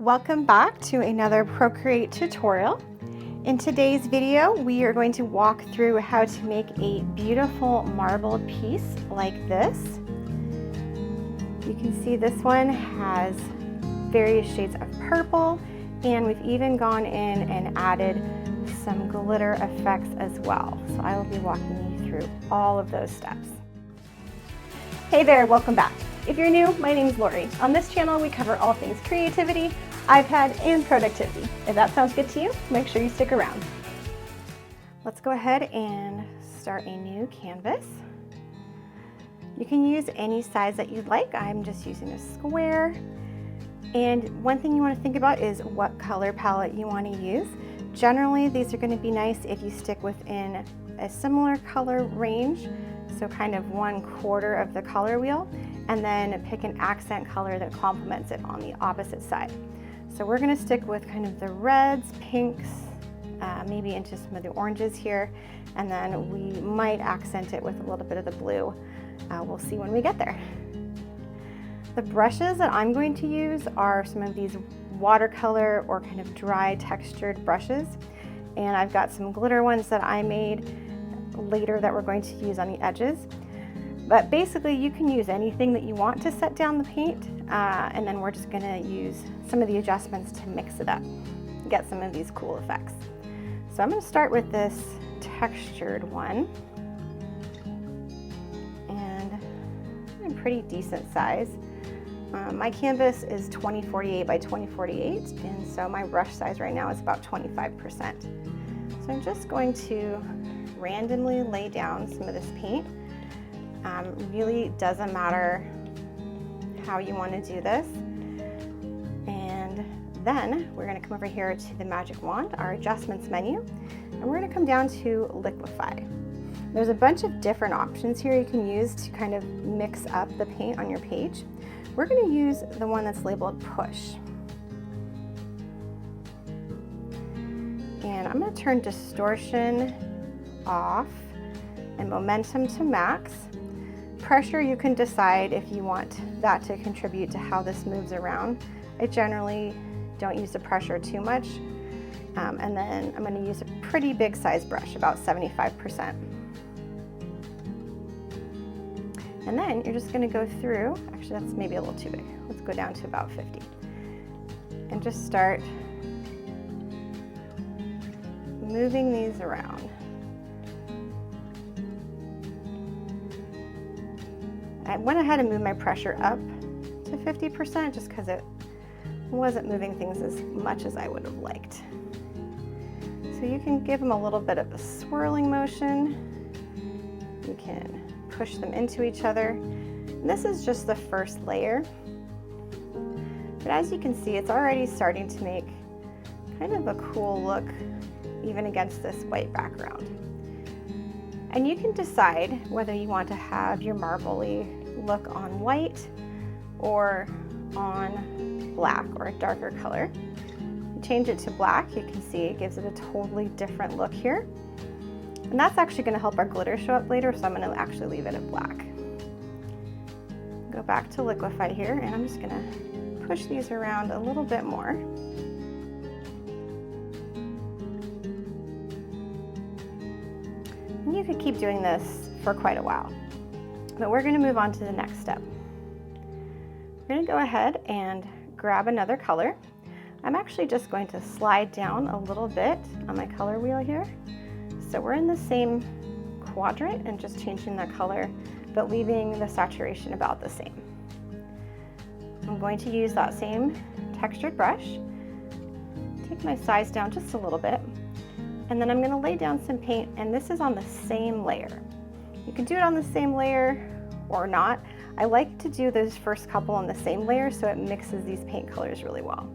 Welcome back to another Procreate tutorial. In today's video, we are going to walk through how to make a beautiful marbled piece like this. You can see this one has various shades of purple, and we've even gone in and added some glitter effects as well. So I will be walking you through all of those steps. Hey there, welcome back. If you're new, my name is Lori. On this channel, we cover all things creativity, iPad, and productivity. If that sounds good to you, make sure you stick around. Let's go ahead and start a new canvas. You can use any size that you'd like. I'm just using a square. And one thing you want to think about is what color palette you want to use. Generally, these are going to be nice if you stick within a similar color range, so kind of 1/4 of the color wheel, and then pick an accent color that complements it on the opposite side. So we're going to stick with kind of the reds, pinks, maybe into some of the oranges here, and then we might accent it with a little bit of the blue. We'll see when we get there. The brushes that I'm going to use are some of these watercolor or kind of dry textured brushes, and I've got some glitter ones that I made later that we're going to use on the edges. But basically you can use anything that you want to set down the paint, and then we're just going to use some of the adjustments to mix it up, get some of these cool effects. So I'm going to start with this textured one, and a pretty decent size. My canvas is 2048 by 2048, and so my brush size right now is about 25%. So I'm just going to randomly lay down some of this paint. Really doesn't matter how you want to do this. And then we're going to come over here to the magic wand, our adjustments menu, and we're going to come down to liquify. There's a bunch of different options here you can use to kind of mix up the paint on your page. We're going to use the one that's labeled push. And I'm going to turn distortion off and momentum to max. Pressure, you can decide if you want that to contribute to how this moves around. I generally don't use the pressure too much. And then I'm going to use a pretty big size brush, about 75%. And then you're just going to go through, actually that's maybe a little too big. Let's go down to about 50. And just start moving these around. I went ahead and moved my pressure up to 50% just because it wasn't moving things as much as I would have liked. So you can give them a little bit of a swirling motion. You can push them into each other. And this is just the first layer. But as you can see, it's already starting to make kind of a cool look even against this white background. And you can decide whether you want to have your marbly look on white or on black or a darker color. You change it to black, you can see it gives it a totally different look here. And that's actually going to help our glitter show up later, so I'm going to actually leave it at black. Go back to liquify here, and I'm just going to push these around a little bit more. You could keep doing this for quite a while, but we're going to move on to the next step. We're going to go ahead and grab another color. I'm actually just going to slide down a little bit on my color wheel here. So we're in the same quadrant and just changing the color, but leaving the saturation about the same. I'm going to use that same textured brush, take my size down just a little bit, and then I'm going to lay down some paint, and this is on the same layer. You can do it on the same layer or not. I like to do those first couple on the same layer so it mixes these paint colors really well.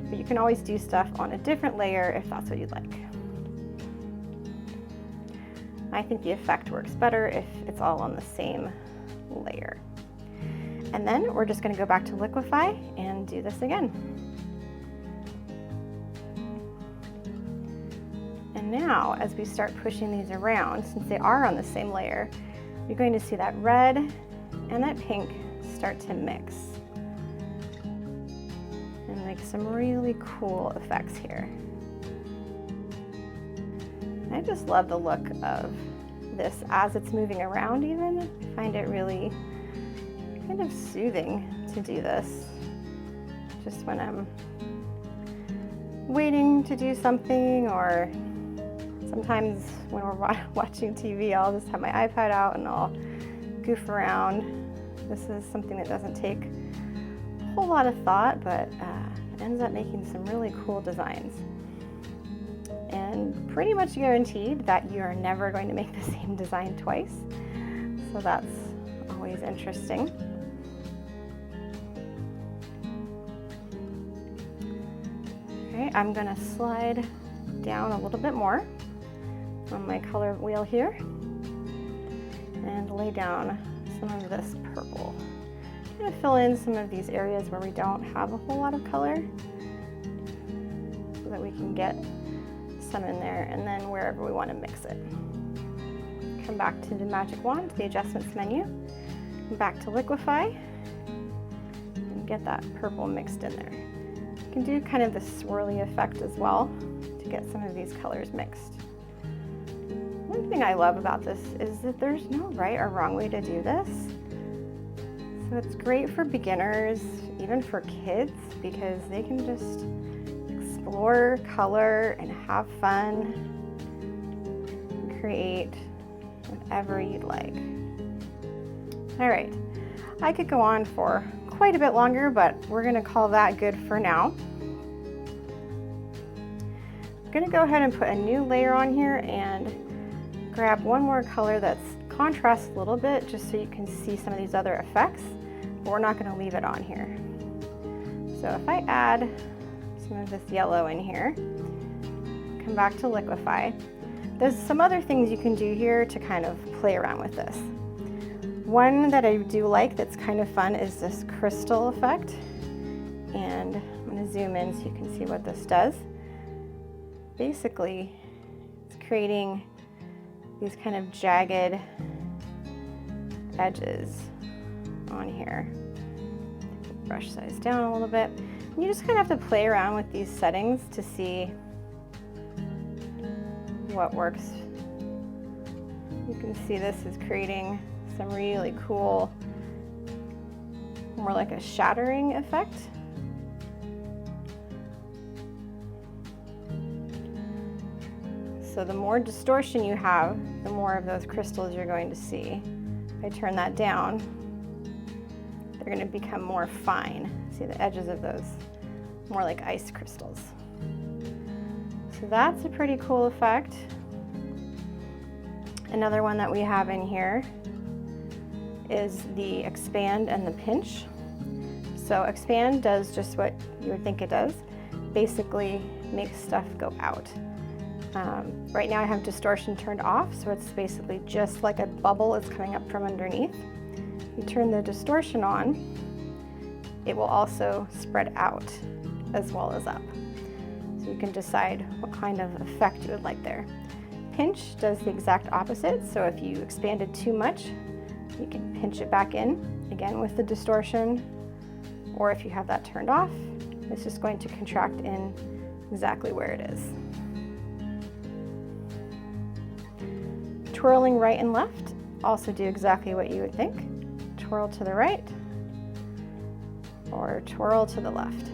But you can always do stuff on a different layer if that's what you'd like. I think the effect works better if it's all on the same layer. And then we're just going to go back to liquify and do this again. And now, as we start pushing these around, since they are on the same layer, you're going to see that red and that pink start to mix. And make some really cool effects here. I just love the look of this as it's moving around even. I find it really kind of soothing to do this. Just when I'm waiting to do something, or sometimes when we're watching TV, I'll just have my iPad out and I'll goof around. This is something that doesn't take a whole lot of thought, but ends up making some really cool designs. And pretty much guaranteed that you are never going to make the same design twice. So that's always interesting. Okay, I'm gonna slide down a little bit more on my color wheel here and lay down some of this purple. I'm gonna fill in some of these areas where we don't have a whole lot of color so that we can get some in there, and then wherever we want to mix it. Come back to the magic wand, the adjustments menu, back to liquify, and get that purple mixed in there. You can do kind of the swirly effect as well to get some of these colors mixed. One thing I love about this is that there's no right or wrong way to do this. So it's great for beginners, even for kids, because they can just explore color and have fun and create whatever you'd like. All right, I could go on for quite a bit longer, but we're gonna call that good for now. I'm gonna go ahead and put a new layer on here and grab one more color that's contrasts a little bit just so you can see some of these other effects, but we're not gonna leave it on here. So if I add some of this yellow in here, come back to liquify. There's some other things you can do here to kind of play around with this. One that I do like that's kind of fun is this crystal effect, and I'm going to zoom in so you can see what this does. Basically, it's creating these kind of jagged edges on here. Brush size down a little bit. You just kind of have to play around with these settings to see what works. You can see this is creating some really cool, more like a shattering effect. So the more distortion you have, the more of those crystals you're going to see. If I turn that down, they're going to become more fine. See the edges of those, more like ice crystals. So that's a pretty cool effect. Another one that we have in here is the expand and the pinch. So expand does just what you would think it does. Basically makes stuff go out. Right now I have distortion turned off, so it's basically just like a bubble is coming up from underneath. You turn the distortion on, it will also spread out as well as up. So you can decide what kind of effect you would like there. Pinch does the exact opposite, so if you expanded too much, you can pinch it back in, again with the distortion, or if you have that turned off, it's just going to contract in exactly where it is. Twirling right and left also do exactly what you would think. Twirl to the right or twirl to the left.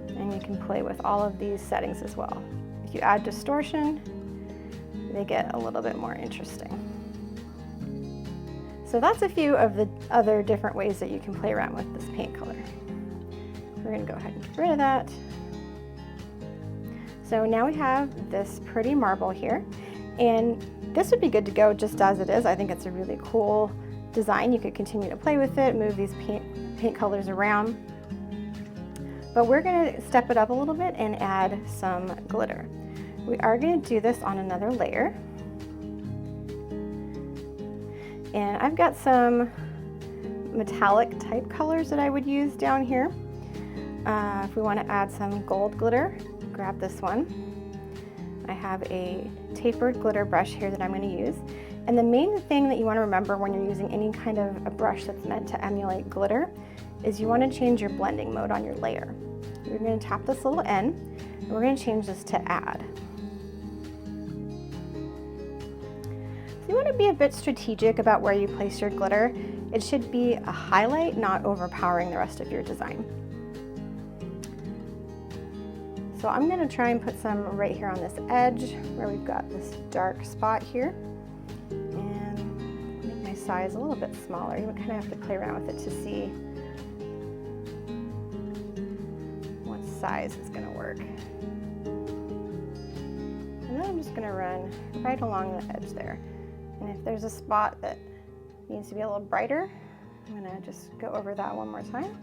And you can play with all of these settings as well. If you add distortion, they get a little bit more interesting. So that's a few of the other different ways that you can play around with this paint color. We're gonna go ahead and get rid of that. So now we have this pretty marble here, and this would be good to go just as it is. I think it's a really cool design. You could continue to play with it, move these paint colors around. But we're gonna step it up a little bit and add some glitter. We are gonna do this on another layer. And I've got some metallic type colors that I would use down here. If we wanna add some gold glitter, grab this one. I have a tapered glitter brush here that I'm going to use. And the main thing that you want to remember when you're using any kind of a brush that's meant to emulate glitter is you want to change your blending mode on your layer. You're going to tap this little N, and we're going to change this to add. So you want to be a bit strategic about where you place your glitter. It should be a highlight, not overpowering the rest of your design. So I'm going to try and put some right here on this edge where we've got this dark spot here, and make my size a little bit smaller. You kind of have to play around with it to see what size is going to work. And then I'm just going to run right along the edge there. And if there's a spot that needs to be a little brighter, I'm going to just go over that one more time.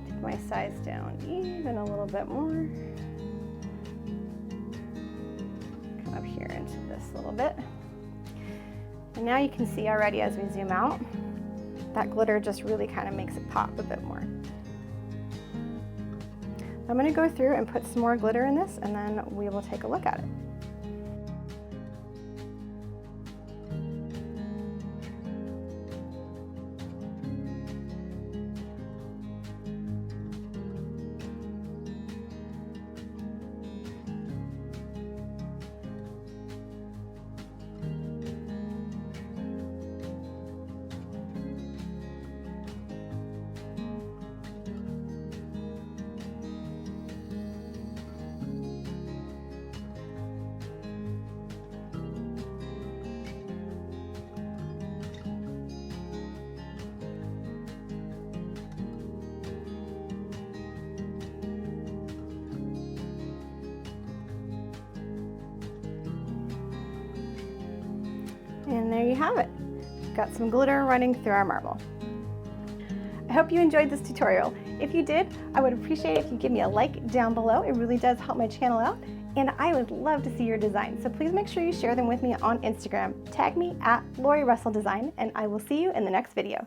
Take my size down even a little bit more. Come up here into this little bit. And now you can see already as we zoom out, that glitter just really kind of makes it pop a bit more. I'm going to go through and put some more glitter in this, and then we will take a look at it. And there you have it. Got some glitter running through our marble. I hope you enjoyed this tutorial. If you did, I would appreciate it if you give me a like down below. It really does help my channel out, and I would love to see your designs. So please make sure you share them with me on Instagram. Tag me at Lori Russell Design, and I will see you in the next video.